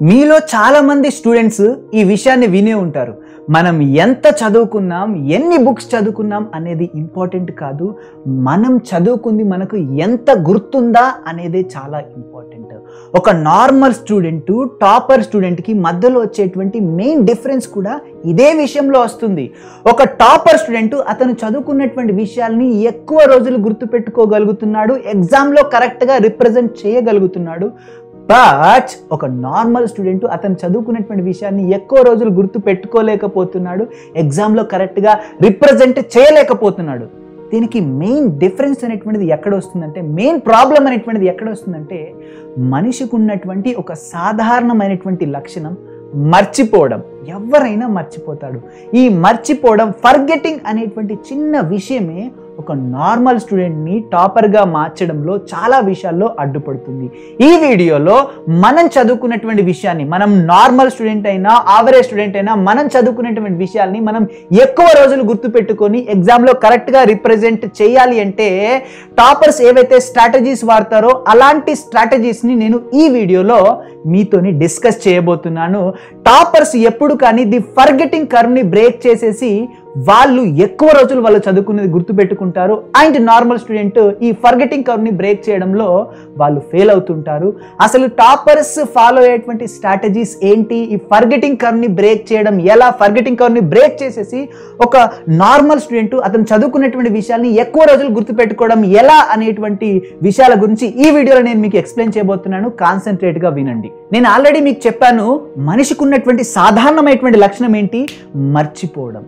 మీలో చాలా మంది స్టూడెంట్స్ ఈ విషయాన్ని వినే ఉంటారు. మనం ఎంత చదువుకున్నాం, ఎన్ని బుక్స్ చదువుకున్నాం అనేది ఇంపార్టెంట్ కాదు, మనం చదువుకుంది మనకు ఎంత గుర్తుందా అనేదే చాలా ఇంపార్టెంట్. ఒక నార్మల్ స్టూడెంట్, టాపర్ స్టూడెంట్కి మధ్యలో వచ్చేటువంటి మెయిన్ డిఫరెన్స్ కూడా ఇదే విషయంలో వస్తుంది. ఒక టాపర్ స్టూడెంట్ అతను చదువుకున్నటువంటి విషయాల్ని ఎక్కువ రోజులు గుర్తుపెట్టుకోగలుగుతున్నాడు, ఎగ్జామ్లో కరెక్ట్గా రిప్రజెంట్ చేయగలుగుతున్నాడు. బట్ ఒక నార్మల్ స్టూడెంట్ అతను చదువుకున్నటువంటి విషయాన్ని ఎక్కువ రోజులు గుర్తు పెట్టుకోలేకపోతున్నాడు, ఎగ్జామ్లో కరెక్ట్గా రిప్రజెంట్ చేయలేకపోతున్నాడు. దీనికి మెయిన్ డిఫరెన్స్ అనేటువంటిది ఎక్కడ వస్తుందంటే, మెయిన్ ప్రాబ్లం అనేటువంటిది ఎక్కడ వస్తుందంటే, మనిషికి ఉన్నటువంటి ఒక సాధారణమైనటువంటి లక్షణం మర్చిపోవడం. ఎవరైనా మర్చిపోతాడు. ఈ మర్చిపోవడం, ఫర్గెటింగ్ అనేటువంటి చిన్న విషయమే ఒక నార్మల్ స్టూడెంట్ని టాపర్గా మార్చడంలో చాలా విషయాల్లో అడ్డుపడుతుంది. ఈ వీడియోలో మనం చదువుకున్నటువంటి విషయాన్ని, మనం నార్మల్ స్టూడెంట్ అయినా యావరేజ్ స్టూడెంట్ అయినా మనం చదువుకున్నటువంటి విషయాల్ని మనం ఎక్కువ రోజులు గుర్తుపెట్టుకొని ఎగ్జామ్లో కరెక్ట్గా రిప్రజెంట్ చేయాలి అంటే టాపర్స్ ఏవైతే స్ట్రాటజీస్ వాడతారో అలాంటి స్ట్రాటజీస్ని నేను ఈ వీడియోలో మీతోని డిస్కస్ చేయబోతున్నాను. టాపర్స్ ఎప్పుడు కానీ ది ఫర్గెటింగ్ కర్వ్ని బ్రేక్ చేసేసి వాళ్ళు ఎక్కువ రోజులు వాళ్ళు చదువుకునేది గుర్తుపెట్టుకుంటారు. అండ్ నార్మల్ స్టూడెంట్ ఈ ఫర్గెటింగ్ కర్వ్ని బ్రేక్ చేయడంలో వాళ్ళు ఫెయిల్ అవుతుంటారు. అసలు టాపర్స్ ఫాలో అయ్యేటువంటి స్ట్రాటజీస్ ఏంటి, ఈ ఫర్గెటింగ్ కర్వ్ని బ్రేక్ చేయడం ఎలా, ఫర్గెటింగ్ కర్వ్ని బ్రేక్ చేసేసి ఒక నార్మల్ స్టూడెంట్ అతను చదువుకున్నటువంటి విషయాల్ని ఎక్కువ రోజులు గుర్తుపెట్టుకోవడం ఎలా అనేటువంటి విషయాల గురించి ఈ వీడియోలో నేను మీకు ఎక్స్ప్లెయిన్ చేయబోతున్నాను. కాన్సన్ట్రేట్గా వినండి. నేను ఆల్రెడీ మీకు చెప్పాను, మనిషికి ఉన్నటువంటి సాధారణమైనటువంటి లక్షణం ఏంటి, మర్చిపోవడం.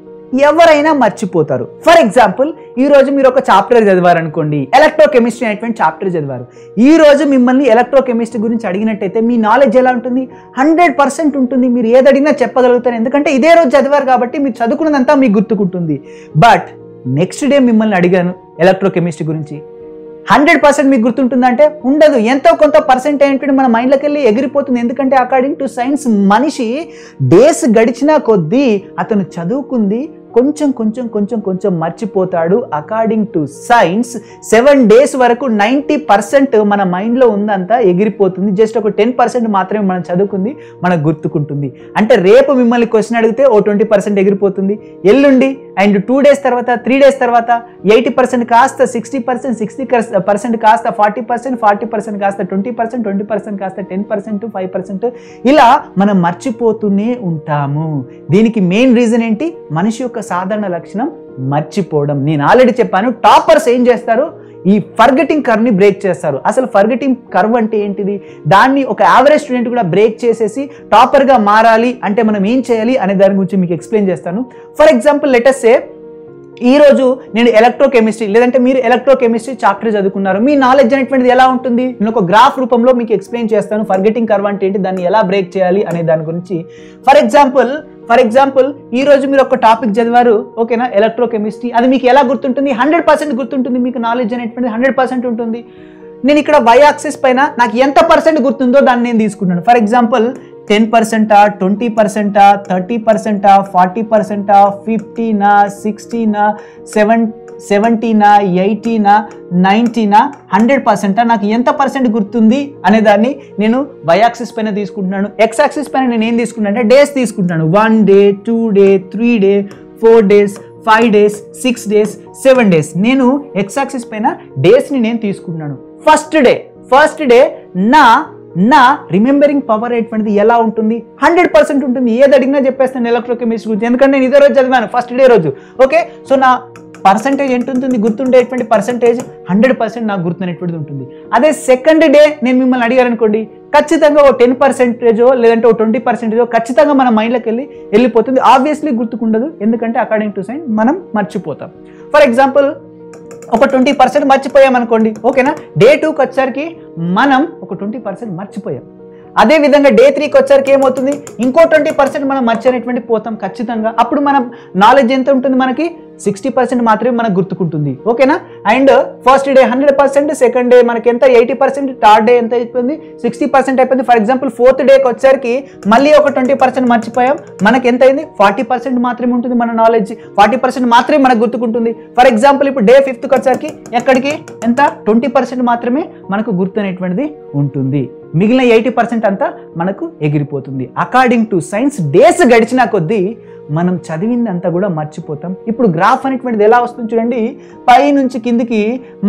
ఎవరైనా మర్చిపోతారు. ఫర్ ఎగ్జాంపుల్, ఈ రోజు మీరు ఒక చాప్టర్ చదివారనుకోండి, ఎలక్ట్రోకెమిస్ట్రీ అనేటువంటి చాప్టర్ చదివారు. ఈ రోజు మిమ్మల్ని ఎలక్ట్రోకెమిస్ట్రీ గురించి అడిగినట్టయితే మీ నాలెడ్జ్ ఎలా ఉంటుంది, 100% ఉంటుంది. మీరు ఏది అడిగినా చెప్పగలుగుతారు, ఎందుకంటే ఇదే రోజు చదివారు కాబట్టి మీరు చదువుకున్నదంతా మీకు గుర్తుకుంటుంది. బట్ నెక్స్ట్ డే మిమ్మల్ని అడిగాను ఎలక్ట్రోకెమిస్ట్రీ గురించి, 100% మీకు గుర్తుంటుందంటే ఉండదు. ఎంతో కొంత పర్సెంట్ ఏంటంటే మన మైండ్లోకి వెళ్ళి ఎగిరిపోతుంది. ఎందుకంటే అకార్డింగ్ టు సైన్స్ మనిషి డేస్ గడిచినా కొద్దీ అతను చదువుకుంది కొంచెం కొంచెం కొంచెం కొంచెం మర్చిపోతాడు. అకార్డింగ్ టు సైన్స్ 7 days వరకు 90% మన మైండ్లో ఉందంతా ఎగిరిపోతుంది. జస్ట్ ఒక 10% మాత్రమే మనం చదువుకుంది మనకు గుర్తుకుంటుంది. అంటే రేపు మిమ్మల్ని క్వశ్చన్ అడిగితే ఓ 20% ఎగిరిపోతుంది. ఎల్లుండి అండ్ 2 days తర్వాత, 3 days తర్వాత 80% కాస్త 60%, 60% కాస్త 40%, 40% కాస్త 20%, 20% కాస్త 10%, 5%, ఇలా మనం మర్చిపోతూనే ఉంటాము. దీనికి మెయిన్ రీజన్ ఏంటి, మనిషి యొక్క సాధారణ లక్షణం మర్చిపోవడం. నేను ఆల్రెడీ చెప్పాను, టాపర్స్ ఏం చేస్తారు, ఈ ఫర్గెటింగ్ కర్వ్ని బ్రేక్ చేస్తారు. అసలు ఫర్గెటింగ్ కర్వ్ అంటే ఏంటిది, దాన్ని ఒక యావరేజ్ స్టూడెంట్ కూడా బ్రేక్ చేసేసి టాపర్గా మారాలి అంటే మనం ఏం చేయాలి అనే దాని గురించి మీకు ఎక్స్ప్లెయిన్ చేస్తాను. ఫర్ ఎగ్జాంపుల్, లెట్ అస్ సే ఈరోజు నేను ఎలక్ట్రోకెమిస్ట్రీ లేదంటే మీరు ఎలక్ట్రోకెమిస్ట్రీ చాప్టర్ చదువుకున్నారు. మీ నాలెడ్జ్ అనేటువంటిది ఎలా ఉంటుంది, నేను ఒక గ్రాఫ్ రూపంలో మీకు ఎక్స్ప్లెయిన్ చేస్తాను. ఫర్గెటింగ్ కర్వ్ అంటే ఏంటి, దాన్ని ఎలా బ్రేక్ చేయాలి అనే దాని గురించి. ఫర్ ఎగ్జాంపుల్ ఈ రోజు మీరు ఒక టాపిక్ చదివారు, ఓకేనా, ఎలక్ట్రోకెమిస్ట్రీ. అది మీకు ఎలా గుర్తుంటుంది, 100% గుర్తుంటుంది. మీకు నాలెడ్జ్ అనేటువంటిది 100% ఉంటుంది. నేను ఇక్కడ వై యాక్సిస్ పైన నాకు ఎంత పర్సెంట్ గుర్తుందో దాన్ని నేను తీసుకుంటాను. ఫర్ ఎగ్జాంపుల్ 10%, 20%, 30%, 40%, 50, 60, 70, 80, 90, 100%, నాకు ఎంత పర్సెంట్ గుర్తుంది అనేదాన్ని నేను వై యాక్సిస్ పైన తీసుకుంటున్నాను. ఎక్స్ యాక్సిస్ పైన నేను ఏం తీసుకుంటాను అంటే డేస్ తీసుకుంటాను. 1 day, 2 day, 3 day, 4 days, 5 days, 6 days, 7 days. నేను ఎక్స్ యాక్సిస్ పైన డేస్ని నేను తీసుకుంటున్నాను. ఫస్ట్ డే నా రిమెంబరింగ్ పవర్ అనేటువంటిది ఎలా ఉంటుంది, 100% ఉంటుంది. ఏది అడిగినా చెప్పేస్తాను ఎలక్ట్రోకెమిస్ట్రీ గురించి, ఎందుకంటే నేను ఇదే రోజు చదివాను, ఫస్ట్ డే రోజు. ఓకే, సో నా పర్సంటేజ్ ఎంత ఉంటుంది, గుర్తుండేటువంటి పర్సంటేజ్ 100% నాకు గుర్తునేటువంటిది ఉంటుంది. అదే సెకండ్ డే నేను మిమ్మల్ని అడిగారనుకోండి, ఖచ్చితంగా ఓ 10% లేదంటే ఓ 20% ఖచ్చితంగా మన మైండ్లోకి వెళ్ళిపోతుంది. ఆబ్వియస్లీ గుర్తుకుండదు, ఎందుకంటే అకార్డింగ్ టు సైన్స్ మనం మర్చిపోతాం. ఫర్ ఎగ్జాంపుల్, ఒక 20% మర్చిపోయాం అనుకోండి, ఓకేనా. డే 2కి వచ్చేసరికి మనం ఒక 20% మర్చిపోయాం. అదే విధంగా డే 3కి వచ్చేసరికి ఏమవుతుంది, ఇంకో 20% మనం మర్చినటువంటి పోతాం ఖచ్చితంగా. అప్పుడు మనం నాలెడ్జ్ ఎంత ఉంటుంది, మనకి 60% మాత్రమే మనకు గుర్తుకుంటుంది. ఓకేనా? And first day 100%, second day మనకి ఎంత 80%, థర్డ్ డే ఎంత అయిపోయింది 60% అయిపోయింది. ఫర్ ఎగ్జాంపుల్ ఫోర్త్ డేకి వచ్చేసరికి మళ్ళీ ఒక 20% మర్చిపోయాం, మనకి ఎంత అయింది 40% మాత్రమే ఉంటుంది మన నాలెడ్జ్, 40% మాత్రమే మనకు గుర్తుకుంటుంది. ఫర్ ఎగ్జాంపుల్ ఇప్పుడు డే 5th వచ్చేసరికి ఎక్కడికి ఎంత 20% మాత్రమే మనకు గుర్తు అనేటువంటిది ఉంటుంది, మిగిలిన 80% అంతా మనకు ఎగిరిపోతుంది. అకార్డింగ్ టు సైన్స్ డేస్ గడిచిన కొద్దీ మనం చదివింది అంతా కూడా మర్చిపోతాం. ఇప్పుడు గ్రాఫ్ అనేటువంటిది ఎలా వస్తుంది చూడండి, పై నుంచి కిందికి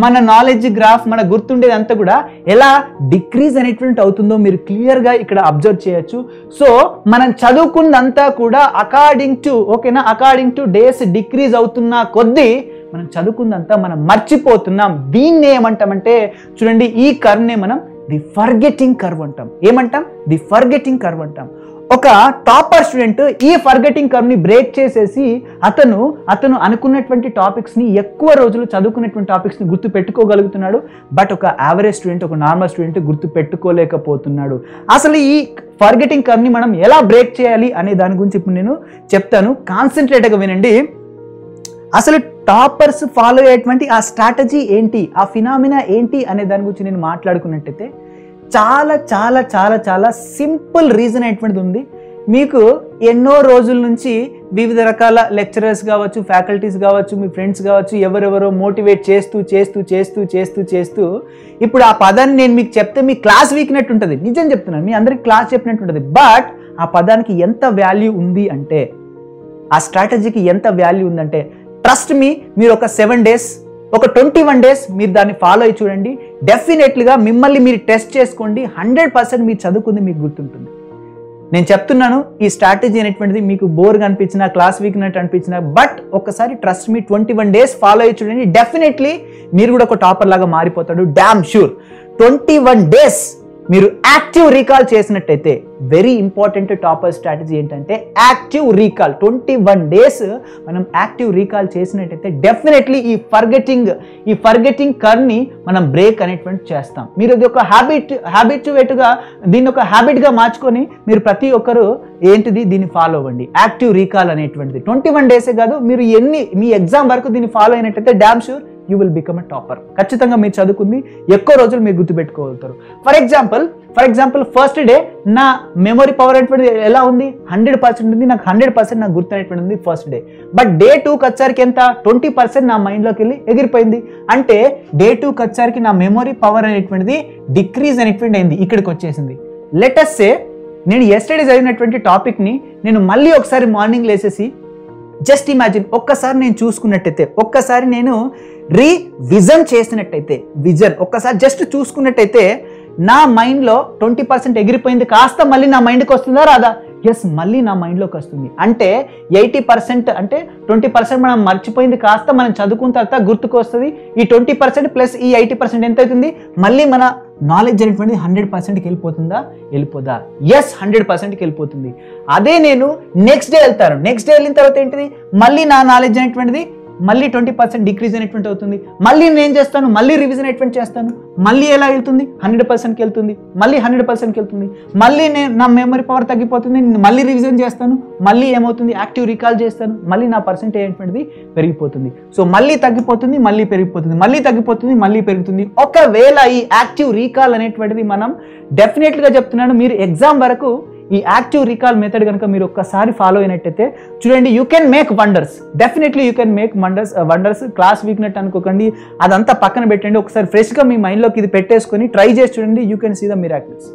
మన నాలెడ్జ్ గ్రాఫ్, మన గుర్తుండేది అంతా కూడా ఎలా డిక్రీజ్ అనేటువంటి అవుతుందో మీరు క్లియర్గా ఇక్కడ అబ్జర్వ్ చేయొచ్చు. సో మనం చదువుకున్నంతా కూడా అకార్డింగ్ టు డేస్ డిక్రీజ్ అవుతున్న కొద్దీ మనం చదువుకుందంతా మనం మర్చిపోతున్నాం. దీన్ని ఏమంటామంటే చూడండి, ఈ కర్వ్నే మనం ది ఫర్గెటింగ్ కర్వ్ అంటాం. ఏమంటాం? ది ఫర్గెటింగ్ కర్వ్ అంటాం. ఒక టాపర్ స్టూడెంట్ ఈ ఫర్గెటింగ్ కర్వ్ని బ్రేక్ చేసేసి అతను అనుకున్నటువంటి టాపిక్స్ని, ఎక్కువ రోజులు చదువుకున్నటువంటి టాపిక్స్ని గుర్తు పెట్టుకోగలుగుతున్నాడు. బట్ ఒక యావరేజ్ స్టూడెంట్, ఒక నార్మల్ స్టూడెంట్ గుర్తు పెట్టుకోలేకపోతున్నాడు. అసలు ఈ ఫర్గెటింగ్ కర్వ్ని మనం ఎలా బ్రేక్ చేయాలి అనే దాని గురించి ఇప్పుడు నేను చెప్తాను, కాన్సన్ట్రేట్గా వినండి. అసలు టాపర్స్ ఫాలో అయ్యేటువంటి ఆ స్ట్రాటజీ ఏంటి, ఆ ఫినామినా ఏంటి అనే దాని గురించి నేను మాట్లాడుకున్నట్టయితే చాలా చాలా చాలా చాలా సింపుల్ రీజన్ అనేటువంటిది ఉంది. మీకు ఎన్నో రోజుల నుంచి వివిధ రకాల లెక్చరర్స్ కావచ్చు, ఫ్యాకల్టీస్ కావచ్చు, మీ ఫ్రెండ్స్ కావచ్చు, ఎవరెవరో మోటివేట్ చేస్తూ ఇప్పుడు ఆ పదాన్ని నేను మీకు చెప్తే మీ క్లాస్ వీక్నట్టు ఉంటుంది. నిజం చెప్తున్నాను, మీ అందరికి క్లాస్ చెప్పినట్టు ఉంటుంది. బట్ ఆ పదానికి ఎంత వాల్యూ ఉంది అంటే, ఆ స్ట్రాటజీకి ఎంత వాల్యూ ఉందంటే, ట్రస్ట్ మీ, మీరు ఒక 7 days, ఒక 21 days మీరు దాన్ని ఫాలో అయ్యి చూడండి. డెఫినెట్లీగా మిమ్మల్ని మీరు టెస్ట్ చేసుకోండి, 100% మీరు చదువుకుంది మీకు గుర్తుంటుంది. నేను చెప్తున్నాను, ఈ స్ట్రాటజీ అనేటువంటిది మీకు బోర్గా అనిపించినా, క్లాస్ వీక్నట్టు అనిపించినా, బట్ ఒకసారి ట్రస్ట్ మీ 21 days ఫాలో అయ్యి చూడండి. డెఫినెట్లీ మీరు కూడా ఒక టాపర్ లాగా మారిపోతాడు, డామ్ షూర్. 21 days మీరు యాక్టివ్ రీకాల్ చేసినట్టయితే, వెరీ ఇంపార్టెంట్ టాపర్ స్ట్రాటజీ ఏంటంటే యాక్టివ్ రీకాల్. 21 days మనం యాక్టివ్ రీకాల్ చేసినట్టయితే డెఫినెట్లీ ఈ ఫర్గెటింగ్ కర్వ్ని మనం బ్రేక్ అనేటువంటి చేస్తాం. మీరు ఇది ఒక హ్యాబిట్గా దీన్ని ఒక హ్యాబిట్గా మార్చుకొని మీరు ప్రతి ఒక్కరు దీన్ని ఫాలో అవ్వండి. యాక్టివ్ రీకాల్ అనేటువంటిది 21 days కాదు, మీరు మీ ఎగ్జామ్ వరకు దీన్ని ఫాలో అయినట్టయితే damn sure you will become a topper. ఖచ్చితంగా మీరు చదువుకుంది ఎక్కువ రోజులు మీరు గుర్తుపెట్టుకోగలుగుతారు. ఫర్ ఎగ్జాంపుల్ ఫస్ట్ డే నా మెమరీ పవర్ అనేటువంటిది ఎలా ఉంది, 100% ఉంది, నాకు 100% నాకు గుర్తు అనేటువంటి ఉంది ఫస్ట్ డే. బట్ డే 2కి వచ్చరికి ఎంత 20% నా మైండ్లోకి వెళ్ళి ఎగిరిపోయింది. అంటే డే 2కి వచ్చరికి నా మెమరీ పవర్ అనేటువంటిది డిక్రీజ్ అనేటువంటి అయింది, ఇక్కడికి వచ్చేసింది. లెటస్ సే నేను ఎస్టర్డే చదివినటువంటి టాపిక్ని నేను మళ్ళీ ఒకసారి మార్నింగ్ లేసేసి జస్ట్ ఇమాజిన్ ఒక్కసారి నేను చూసుకున్నట్టయితే, ఒక్కసారి నేను రీవిజన్ చేసినట్టయితే, ఒక్కసారి జస్ట్ చూసుకున్నట్టయితే నా మైండ్లో 20% ఎగిరిపోయింది కాస్త మళ్ళీ నా మైండ్కి వస్తుందా రాదా? ఎస్, మళ్ళీ నా మైండ్లోకి వస్తుంది. అంటే 80% అంటే 20% మనం మర్చిపోయింది కాస్త మనం చదువుకున్న తర్వాత గుర్తుకు వస్తుంది. ఈ 20% ప్లస్ ఈ 80% ఎంత అవుతుంది, మళ్ళీ మన నాలెడ్జ్ అనేటువంటిది 100%కి వెళ్ళిపోదా? ఎస్, 100%కి వెళ్ళిపోతుంది. అదే నేను నెక్స్ట్ డే వెళ్తాను, నెక్స్ట్ డే వెళ్ళిన తర్వాత ఏంటిది, మళ్ళీ నా నాలెడ్జ్ అనేటువంటిది మళ్ళీ 20% డిక్రీజ్ అనేటువంటి అవుతుంది. మళ్ళీ నేను చేస్తాను, మళ్ళీ రివిజన్ అనేటువంటి చేస్తాను, మళ్ళీ ఎలా వెళ్తుంది 100%కి వెళ్తుంది, మళ్ళీ 100%కి వెళ్తుంది, మళ్ళీ నా మెమరీ పవర్ తగ్గిపోతుంది, మళ్ళీ రివిజన్ చేస్తాను, మళ్ళీ ఏమవుతుంది యాక్టివ్ రీకాల్ చేస్తాను, మళ్ళీ నా పర్సెంటేజ్ అనేటువంటిది పెరిగిపోతుంది. సో మళ్ళీ తగ్గిపోతుంది, మళ్ళీ పెరిగిపోతుంది, మళ్ళీ తగ్గిపోతుంది, మళ్ళీ పెరుగుతుంది. ఒకవేళ ఈ యాక్టివ్ రీకాల్ అనేటువంటిది మనం డెఫినెట్గా చెప్తున్నాను, మీరు ఎగ్జామ్ వరకు ఈ యాక్టివ్ రీకాల్ మెథడ్ కనుక మీరు ఒక్కసారి ఫాలో అయినట్టయితే చూడండి, you can make wonders. Definitely you can make wonders. Class వీక్నెట్ అనుకోకండి, అదంతా పక్కన పెట్టండి. ఒకసారి ఫ్రెష్గా మీ మైండ్లోకి ఇది పెట్టేసుకొని ట్రై చేసి చూడండి, you can see the miracles.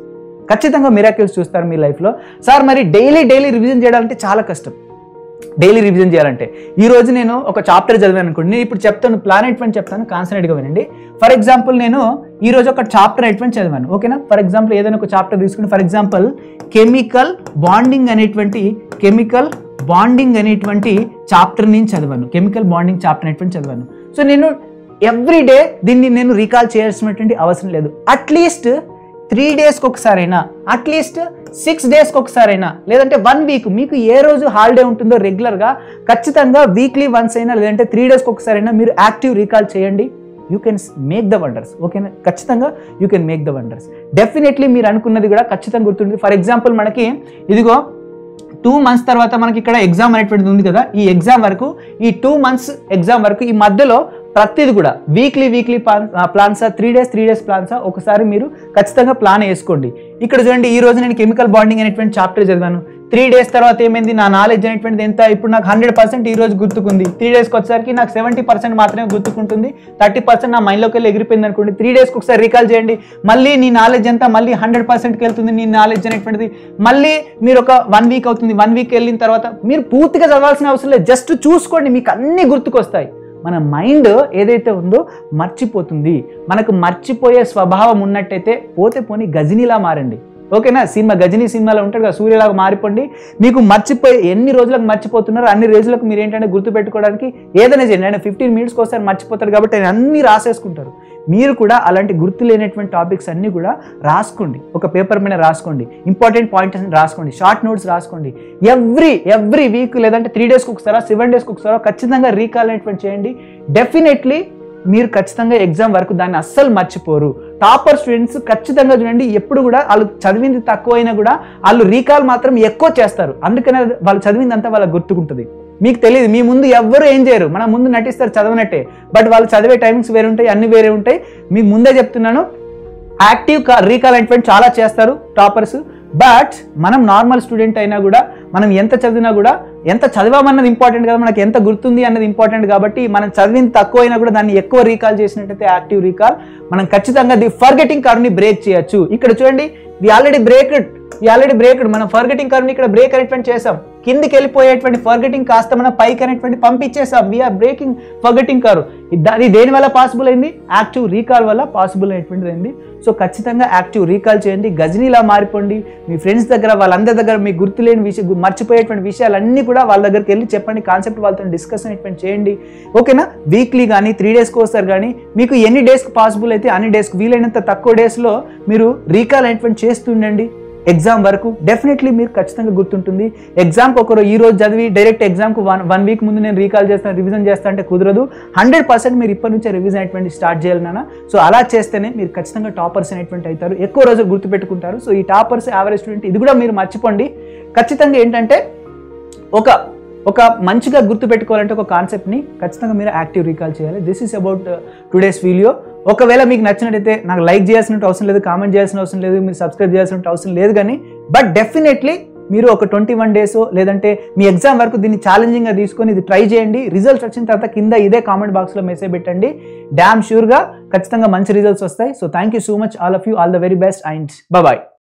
ఖచ్చితంగా మిరాకిల్స్ చూస్తారు మీ లైఫ్లో. సార్ మరి డైలీ రివిజన్ చేయాలంటే చాలా కష్టం. డైలీ రివిజన్ చేయాలంటే ఈరోజు నేను ఒక చాప్టర్ చదివాను అనుకోండి, నేను ఇప్పుడు చెప్తాను, ప్లాన్ ఎటువంటి చెప్తాను, కాన్సన్ట్రేట్గా వినండి. ఫర్ ఎగ్జాంపుల్ నేను ఈరోజు ఒక చాప్టర్ ఎటువంటి చదివాను, ఓకేనా? ఫర్ ఎగ్జాంపుల్ ఏదైనా ఒక చాప్టర్ తీసుకుని, ఫర్ ఎగ్జాంపుల్ కెమికల్ బాండింగ్ అనేటువంటి చాప్టర్ నేను చదివాను, కెమికల్ బాండింగ్ చాప్టర్ అనేటువంటి చదివాను. సో నేను ఎవ్రీడే దీన్ని నేను రీకాల్ చేయాల్సినటువంటి అవసరం లేదు. అట్లీస్ట్ 3 daysకి ఒకసారైనా, అట్లీస్ట్ 6 daysకి ఒకసారైనా, లేదంటే 1 week మీకు ఏ రోజు హాలిడే ఉంటుందో రెగ్యులర్గా ఖచ్చితంగా వీక్లీ వన్స్ అయినా, లేదంటే 3 daysకి ఒకసారైనా మీరు యాక్టివ్ రీకాల్ చేయండి. You can make the wonders, ఓకేనా? ఖచ్చితంగా you can make the wonders. Definitely మీరు అనుకున్నది కూడా ఖచ్చితంగా గుర్తుంది. ఫర్ ఎగ్జాంపుల్ మనకి ఇదిగో 2 months తర్వాత మనకి ఇక్కడ ఎగ్జామ్ అనేటువంటిది ఉంది కదా, ఈ ఎగ్జామ్ వరకు, ఈ 2 months ఎగ్జామ్ వరకు ఈ మధ్యలో ప్రతిది కూడా వీక్లీ ప్లాన్సా, 3 days ప్లాన్సా ఒకసారి మీరు ఖచ్చితంగా ప్లాన్ వేసుకోండి. ఇక్కడ చూడండి, ఈ రోజు నేను కెమికల్ బాండింగ్ అనేటువంటి చాప్టర్ చదివాను. 3 days తర్వాత ఏమైంది, నా నాలెడ్జ్ అనేటువంటిది ఎంత, ఇప్పుడు నాకు 100% ఈ రోజు గుర్తుకుంది. 3 daysకి వచ్చేసరికి నాకు 70% మాత్రమే గుర్తుకుంటుంది, 30% నా మైండ్లోకి వెళ్ళి ఎగిరిపోయింది అనుకోండి. 3 daysకి ఒకసారి రీకాల్ చేయండి, మళ్ళీ నీ నాలెడ్జ్ ఎంత మళ్ళీ 100%కి వెళ్తుంది నీ నాలెడ్జ్ అనేటువంటిది. మళ్ళీ మీరు ఒక 1 week అవుతుంది, 1 week వెళ్ళిన తర్వాత మీరు పూర్తిగా చదవాల్సిన అవసరం లేదు, జస్ట్ చూసుకోండి, మీకు అన్ని గుర్తుకొస్తాయి. మన మైండ్ ఏదైతే ఉందో మర్చిపోతుంది. మనకు మర్చిపోయే స్వభావం ఉన్నట్టయితే పోతే పోని గజనీలా మారండి, ఓకేనా. సినిమా గజనీ సినిమాలో ఉంటాడు కదా, సూర్యలాగా మారిపోండి. మీకు మర్చిపోయి ఎన్ని రోజులకు మర్చిపోతున్నారో అన్ని రోజులకు మీరు ఏంటంటే గుర్తుపెట్టుకోవడానికి ఏదైనా చేయండి. ఆయన 15 minutesకి ఒకసారి మర్చిపోతారు కాబట్టి ఆయన అన్ని రాసేసుకుంటారు. మీరు కూడా అలాంటి గుర్తు లేనటువంటి టాపిక్స్ అన్నీ కూడా రాసుకోండి, ఒక పేపర్ మీద రాసుకోండి, ఇంపార్టెంట్ పాయింట్స్ రాసుకోండి, షార్ట్ నోట్స్ రాసుకోండి. ఎవ్రీ వీక్ లేదంటే 3 daysకి ఒకసారో 7 daysకి ఒకసారో ఖచ్చితంగా రీకాల్ అనేటువంటి చేయండి. డెఫినెట్లీ మీరు ఖచ్చితంగా ఎగ్జామ్ వరకు దాన్ని అస్సలు మర్చిపోరు. టాపర్ స్టూడెంట్స్ ఖచ్చితంగా చూడండి, ఎప్పుడు కూడా వాళ్ళు చదివింది తక్కువైనా కూడా వాళ్ళు రీకాల్ మాత్రం ఎక్కువ చేస్తారు. అందుకనే వాళ్ళు చదివిందంతా వాళ్ళకి గుర్తుకుంటుంది. మీకు తెలియదు, మీ ముందు ఎవ్వరు ఏం చేయరు, మన ముందు నటిస్తారు చదవనట్టే, బట్ వాళ్ళు చదివే టైమింగ్స్ వేరే ఉంటాయి, అన్ని వేరే ఉంటాయి. మీకు ముందే చెప్తున్నాను, యాక్టివ్ రీకాల్ అనేటువంటి చాలా చేస్తారు టాపర్స్. బట్ మనం నార్మల్ స్టూడెంట్ అయినా కూడా మనం ఎంత చదివినా కూడా, ఎంత చదివామన్నది ఇంపార్టెంట్ కదా, మనకి ఎంత గుర్తుంది అన్నది ఇంపార్టెంట్. కాబట్టి మనం చదివింది తక్కువ అయినా కూడా దాన్ని ఎక్కువ రీకాల్ చేసినట్టయితే యాక్టివ్ రీకాల్ మనం ఖచ్చితంగా ది ఫర్గెటింగ్ కర్వ్ని బ్రేక్ చేయొచ్చు. ఇక్కడ చూడండి, వి ఆల్రెడీ బ్రేక్డ్ మనం ఫర్గెటింగ్ కర్వ్ని ఇక్కడ బ్రేక్ అనేటువంటి చేసాం. కిందికి వెళ్ళిపోయేటువంటి ఫర్గెటింగ్ కాస్త మనం పైకి అనేటువంటి పంపించేసాం. We're breaking forgetting curve. అది దేని వల్ల పాసిబుల్ అయింది, యాక్టివ్ రీకాల్ వల్ల పాసిబుల్ అయినటువంటిది అయింది. సో ఖచ్చితంగా యాక్టివ్ రీకాల్ చేయండి, గజనీలా మారిపోండి. మీ ఫ్రెండ్స్ దగ్గర వాళ్ళందరి దగ్గర మీకు గుర్తులేని విషయం, మర్చిపోయేటువంటి విషయాలన్నీ కూడా వాళ్ళ దగ్గరికి వెళ్ళి చెప్పండి, కాన్సెప్ట్ వాళ్ళతో డిస్కస్ అనేటువంటి చేయండి, ఓకేనా. వీక్లీ కానీ 3 daysకి వస్తారు కానీ మీకు ఎన్ని డేస్కి పాసిబుల్ అయితే అన్ని డేస్కి, వీలైనంత తక్కువ డేస్లో మీరు రీకాల్ అనేటువంటి చేస్తుండండి ఎగ్జామ్ వరకు. డెఫినెట్లీ మీరు ఖచ్చితంగా గుర్తుంటుంది. ఎగ్జామ్కి ఒకరు ఈ రోజు చదివి డైరెక్ట్ ఎగ్జామ్కి 1 week ముందు నేను రీకాల్ చేస్తాను, రివిజన్ చేస్తా అంటే కుదరదు. 100% మీరు ఇప్పటి నుంచే రివిజన్ అనేటువంటి స్టార్ట్ చేయాలి నాన్న. సో అలా చేస్తేనే మీరు ఖచ్చితంగా టాపర్స్ అనేటువంటి అవుతారు, ఎక్కువ రోజులు గుర్తుపెట్టుకుంటారు. సో ఈ టాపర్స్, యావరేజ్ స్టూడెంట్, ఇది కూడా మీరు మర్చిపోండి. ఖచ్చితంగా ఏంటంటే ఒక మంచిగా గుర్తుపెట్టుకోవాలంటే ఒక కాన్సెప్ట్ని ఖచ్చితంగా మీరు యాక్టివ్ రీకాల్ చేయాలి. This is about today's video. ఒకవేళ మీకు నచ్చినట్టయితే నాకు లైక్ చేయాల్సిన అవసరం లేదు, కామెంట్ చేయాల్సిన అవసరం లేదు, మీరు సబ్స్క్రైబ్ చేయాల్సిన అవసరం లేదు. కానీ బట్ డెఫినెట్లీ మీరు ఒక 21 days లేదంటే మీ ఎగ్జామ్ వరకు దీన్ని ఛాలెంజింగ్గా తీసుకొని ఇది ట్రై చేయండి. రిజల్ట్స్ వచ్చిన తర్వాత కింద ఇదే కామెంట్ బాక్స్లో మెసేజ్ పెట్టండి. డ్యామ్ ష్యూర్గా ఖచ్చితంగా మంచి రిజల్ట్స్ వస్తాయి. So thank you so much all of you, all the very best and bye.